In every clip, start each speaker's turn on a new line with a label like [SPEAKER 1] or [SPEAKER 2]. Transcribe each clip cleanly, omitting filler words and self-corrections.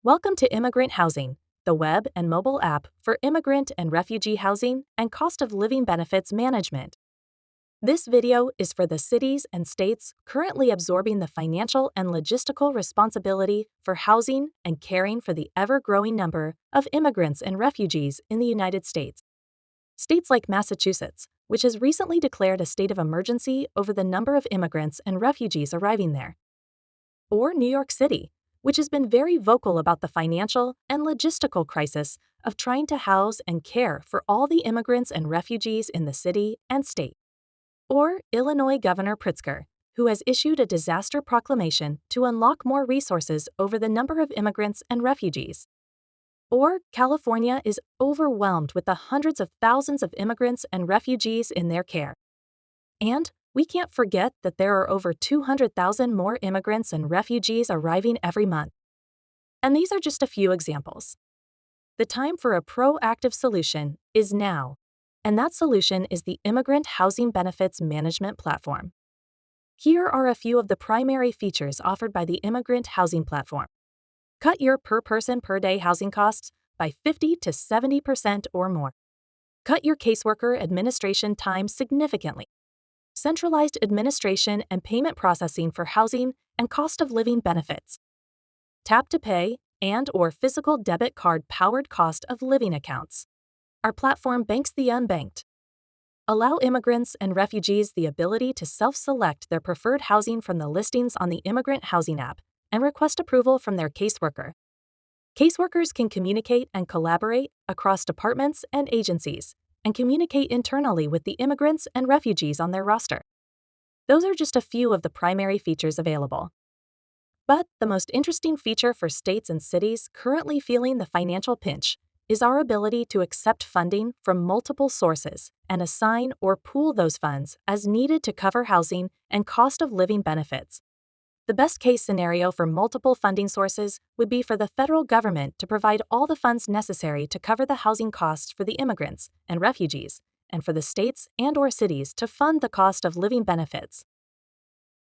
[SPEAKER 1] Welcome to Immigrant Housing, the web and mobile app for immigrant and refugee housing and cost of living benefits management. This video is for the cities and states currently absorbing the financial and logistical responsibility for housing and caring for the ever-growing number of immigrants and refugees in the United States. States like Massachusetts, which has recently declared a state of emergency over the number of immigrants and refugees arriving there. Or New York City, which has been very vocal about the financial and logistical crisis of trying to house and care for all the immigrants and refugees in the city and state. Or Illinois Governor Pritzker, who has issued a disaster proclamation to unlock more resources over the number of immigrants and refugees. Or California is overwhelmed with the hundreds of thousands of immigrants and refugees in their care. And we can't forget that there are over 200,000 more immigrants and refugees arriving every month. And these are just a few examples. The time for a proactive solution is now, and that solution is the Immigrant Housing Benefits Management Platform. Here are a few of the primary features offered by the Immigrant Housing Platform. Cut your per-person per-day housing costs by 50 to 70% or more. Cut your caseworker administration time significantly. Centralized administration and payment processing for housing and cost of living benefits. Tap to pay and/or physical debit card powered cost of living accounts. Our platform banks the unbanked. Allow immigrants and refugees the ability to self-select their preferred housing from the listings on the Immigrant Housing app and request approval from their caseworker. Caseworkers can communicate and collaborate across departments and agencies, and communicate internally with the immigrants and refugees on their roster. Those are just a few of the primary features available. But the most interesting feature for states and cities currently feeling the financial pinch is our ability to accept funding from multiple sources and assign or pool those funds as needed to cover housing and cost of living benefits. The best case scenario for multiple funding sources would be for the federal government to provide all the funds necessary to cover the housing costs for the immigrants and refugees, and for the states and/or cities to fund the cost of living benefits.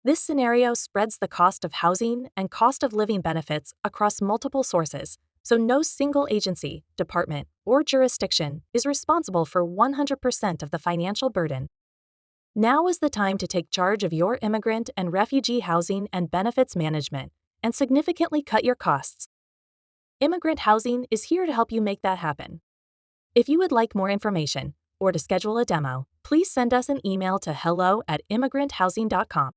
[SPEAKER 1] This scenario spreads the cost of housing and cost of living benefits across multiple sources, so no single agency, department, or jurisdiction is responsible for 100% of the financial burden. Now is the time to take charge of your immigrant and refugee housing and benefits management and significantly cut your costs. Immigrant Housing is here to help you make that happen. If you would like more information or to schedule a demo, please send us an email to hello@immigranthousing.com.